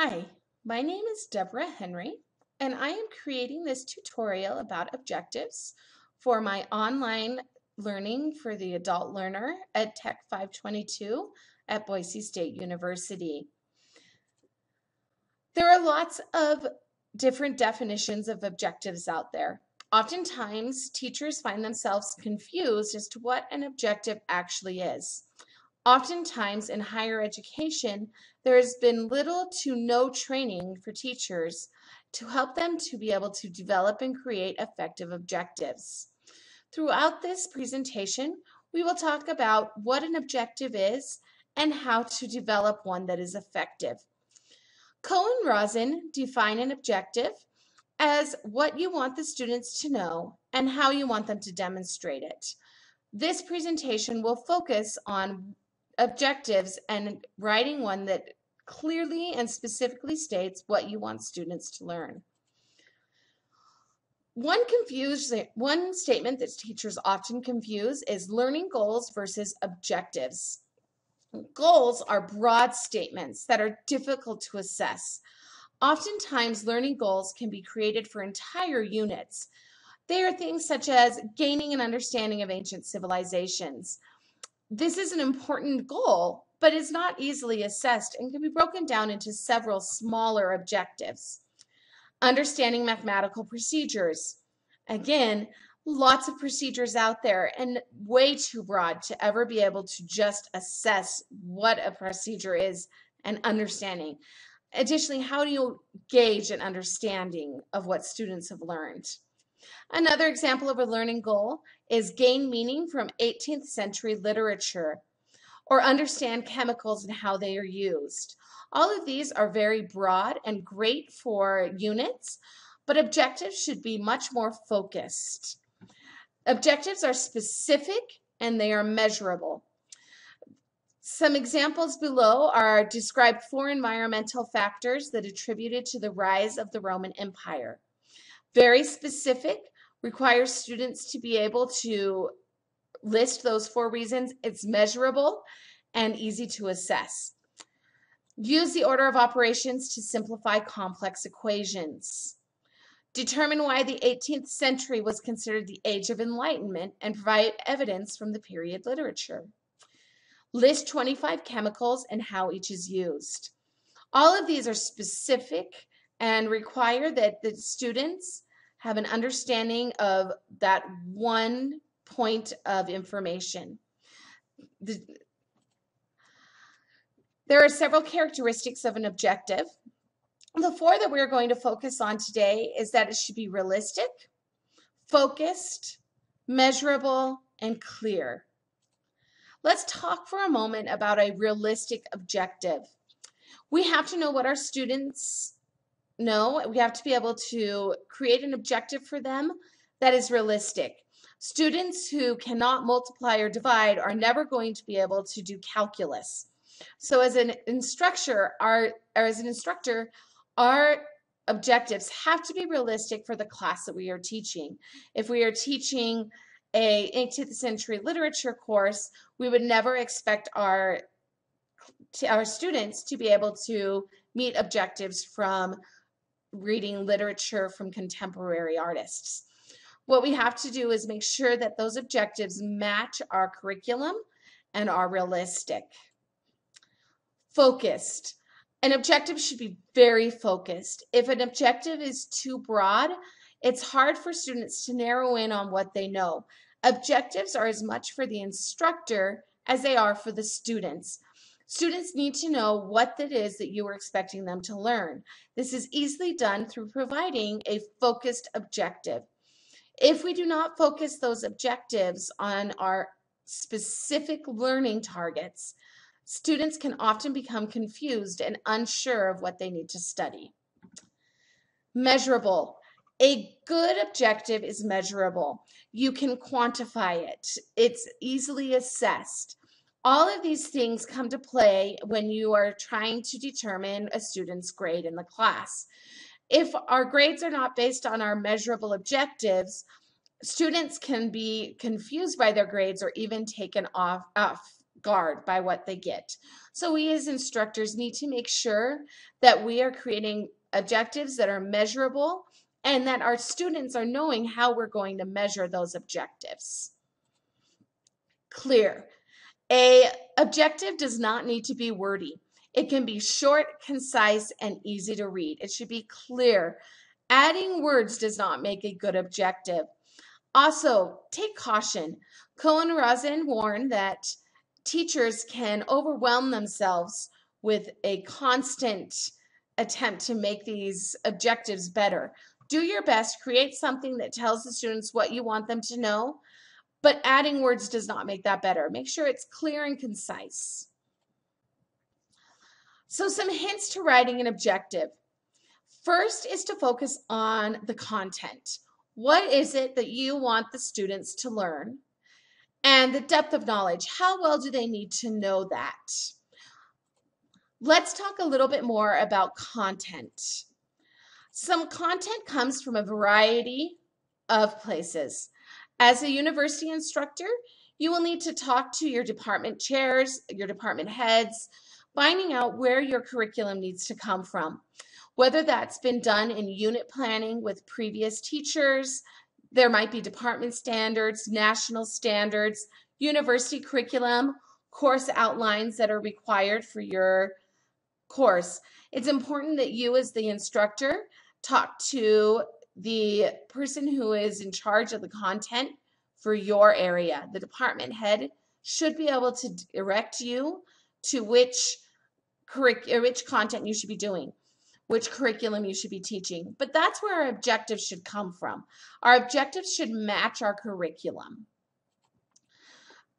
Hi, my name is Deborah Henry, and I am creating this tutorial about objectives for my online learning for the adult learner at Tech 522 at Boise State University. There are lots of different definitions of objectives out there. Oftentimes, teachers find themselves confused as to what an objective actually is. Oftentimes in higher education, there has been little to no training for teachers to help them to be able to develop and create effective objectives. Throughout this presentation, we will talk about what an objective is and how to develop one that is effective. Cohen Rosin define an objective as what you want the students to know and how you want them to demonstrate it. This presentation will focus on objectives and writing one that clearly and specifically states what you want students to learn. One statement that teachers often confuse is learning goals versus objectives. Goals are broad statements that are difficult to assess. Oftentimes, learning goals can be created for entire units. They are things such as gaining an understanding of ancient civilizations. This is an important goal, but is not easily assessed and can be broken down into several smaller objectives. Understanding mathematical procedures. Again, lots of procedures out there and way too broad to ever be able to just assess what a procedure is and understanding. Additionally, how do you gauge an understanding of what students have learned? Another example of a learning goal is gain meaning from 18th century literature or understand chemicals and how they are used. All of these are very broad and great for units, but objectives should be much more focused. Objectives are specific and they are measurable. Some examples below are describe 4 environmental factors that attributed to the rise of the Roman Empire. Very specific, requires students to be able to list those 4 reasons. It's measurable and easy to assess. Use the order of operations to simplify complex equations. Determine why the 18th century was considered the age of enlightenment and provide evidence from the period literature. List 25 chemicals and how each is used. All of these are specific and require that the students have an understanding of that one point of information. There are several characteristics of an objective. The 4 that we're going to focus on today is that it should be realistic, focused, measurable, and clear. Let's talk for a moment about a realistic objective. We have to know what our students know. We have to be able to create an objective for them that is realistic. Students who cannot multiply or divide are never going to be able to do calculus. So as an instructor, our objectives have to be realistic for the class that we are teaching. If we are teaching a 18th century literature course, we would never expect our students to be able to meet objectives from reading literature from contemporary artists. What we have to do is make sure that those objectives match our curriculum and are realistic. Focused. An objective should be very focused. If an objective is too broad, it's hard for students to narrow in on what they know. Objectives are as much for the instructor as they are for the students. Students need to know what it is that you are expecting them to learn. This is easily done through providing a focused objective. If we do not focus those objectives on our specific learning targets, students can often become confused and unsure of what they need to study. Measurable. A good objective is measurable. You can quantify it. It's easily assessed. All of these things come to play when you are trying to determine a student's grade in the class. If our grades are not based on our measurable objectives, students can be confused by their grades or even taken off guard by what they get. So we as instructors need to make sure that we are creating objectives that are measurable and that our students are knowing how we're going to measure those objectives. Clear. A objective does not need to be wordy. It can be short, concise, and easy to read. It should be clear. Adding words does not make a good objective. Also, take caution. Cohen Rosen warned that teachers can overwhelm themselves with a constant attempt to make these objectives better. Do your best, create something that tells the students what you want them to know, but adding words does not make that better. Make sure it's clear and concise. So some hints to writing an objective. First is to focus on the content. What is it that you want the students to learn? And the depth of knowledge. How well do they need to know that? Let's talk a little bit more about content. Some content comes from a variety of places. As a university instructor, you will need to talk to your department chairs, your department heads, finding out where your curriculum needs to come from. Whether that's been done in unit planning with previous teachers, there might be department standards, national standards, university curriculum, course outlines that are required for your course. It's important that you as the instructor talk to the person who is in charge of the content for your area. The department head should be able to direct you to which content you should be doing, which curriculum you should be teaching. But that's where our objectives should come from. Our objectives should match our curriculum.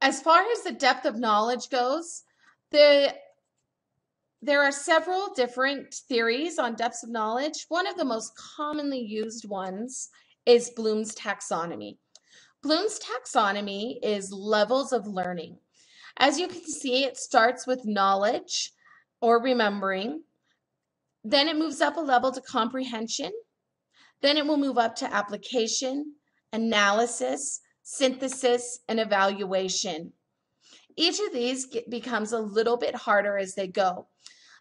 As far as the depth of knowledge goes, there are several different theories on depths of knowledge. One of the most commonly used ones is Bloom's taxonomy. Bloom's taxonomy is levels of learning. As you can see, it starts with knowledge or remembering. Then it moves up a level to comprehension. Then it will move up to application, analysis, synthesis, and evaluation. Each of these becomes a little bit harder as they go.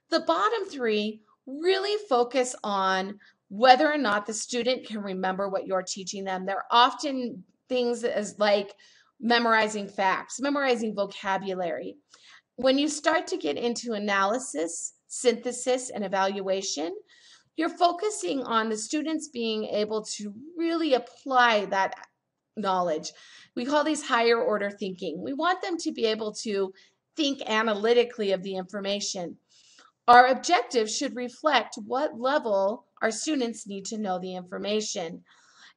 The bottom three really focus on whether or not the student can remember what you're teaching them. They're often things as like memorizing facts, memorizing vocabulary. When you start to get into analysis, synthesis, and evaluation, you're focusing on the students being able to really apply that knowledge. We call these higher order thinking. We want them to be able to think analytically of the information. Our objectives should reflect what level our students need to know the information.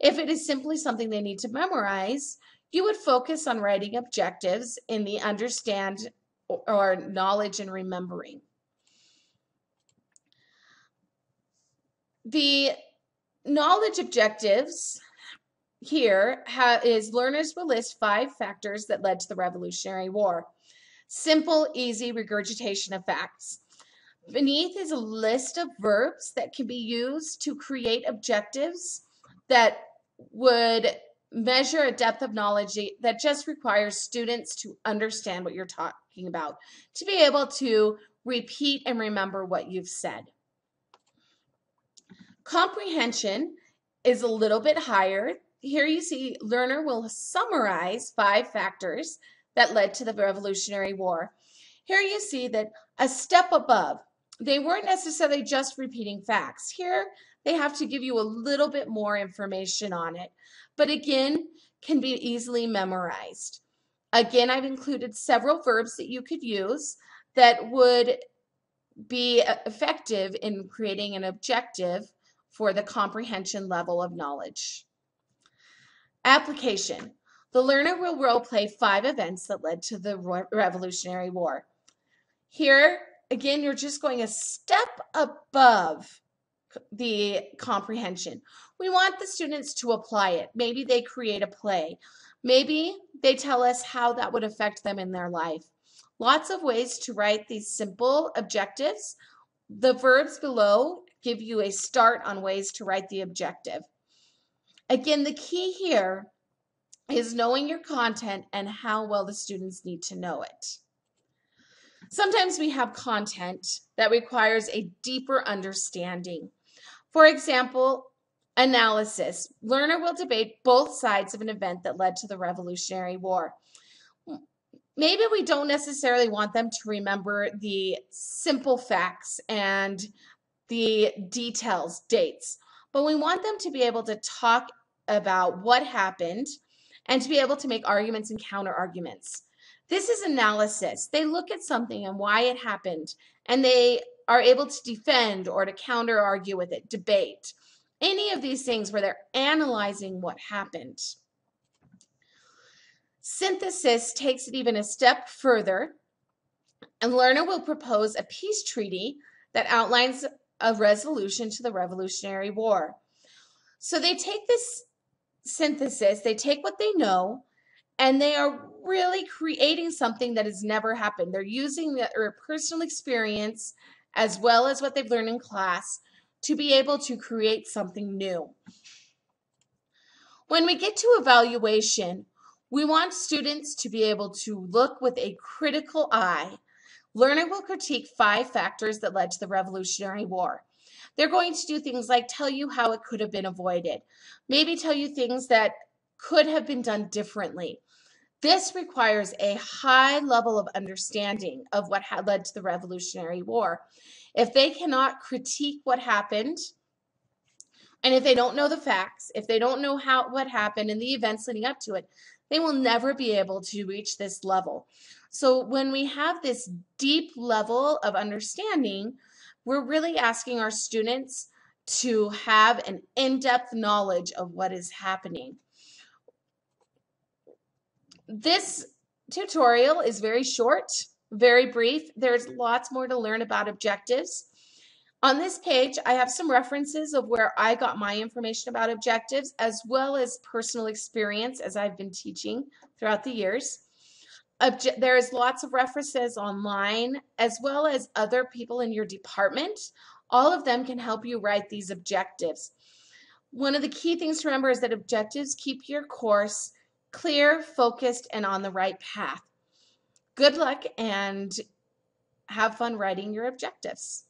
If it is simply something they need to memorize, you would focus on writing objectives in the understand or knowledge and remembering. The knowledge objectives here is learners will list 5 factors that led to the Revolutionary War. Simple, easy regurgitation of facts. Beneath is a list of verbs that can be used to create objectives that would measure a depth of knowledge that just requires students to understand what you're talking about, to be able to repeat and remember what you've said. Comprehension is a little bit higher. Here you see learner will summarize 5 factors that led to the Revolutionary War. Here you see that a step above, they weren't necessarily just repeating facts. Here they have to give you a little bit more information on it, but again, can be easily memorized. Again, I've included several verbs that you could use that would be effective in creating an objective for the comprehension level of knowledge. Application. The learner will role play 5 events that led to the Revolutionary War. Here, again, you're just going a step above the comprehension. We want the students to apply it. Maybe they create a play. Maybe they tell us how that would affect them in their life. Lots of ways to write these simple objectives. The verbs below give you a start on ways to write the objective. Again, the key here is knowing your content and how well the students need to know it. Sometimes we have content that requires a deeper understanding. For example, analysis. Learner will debate both sides of an event that led to the Revolutionary War. Maybe we don't necessarily want them to remember the simple facts and the details, dates, but we want them to be able to talk about what happened and to be able to make arguments and counter arguments. This is analysis. They look at something and why it happened, and they are able to defend or to counter argue with it, debate. Any of these things where they're analyzing what happened. Synthesis takes it even a step further, and learner will propose a peace treaty that outlines a resolution to the Revolutionary War. So they take this synthesis, they take what they know, and they are really creating something that has never happened. They're using their personal experience as well as what they've learned in class to be able to create something new. When we get to evaluation, we want students to be able to look with a critical eye. Learner will critique 5 factors that led to the Revolutionary War. They're going to do things like tell you how it could have been avoided, maybe tell you things that could have been done differently. This requires a high level of understanding of what had led to the Revolutionary War. If they cannot critique what happened, and if they don't know the facts, if they don't know what happened and the events leading up to it, they will never be able to reach this level. So when we have this deep level of understanding, we're really asking our students to have an in-depth knowledge of what is happening. This tutorial is very short, very brief. There's lots more to learn about objectives. On this page, I have some references of where I got my information about objectives, as well as personal experience as I've been teaching throughout the years. There's lots of references online, as well as other people in your department. All of them can help you write these objectives. One of the key things to remember is that objectives keep your course clear, focused, and on the right path. Good luck and have fun writing your objectives.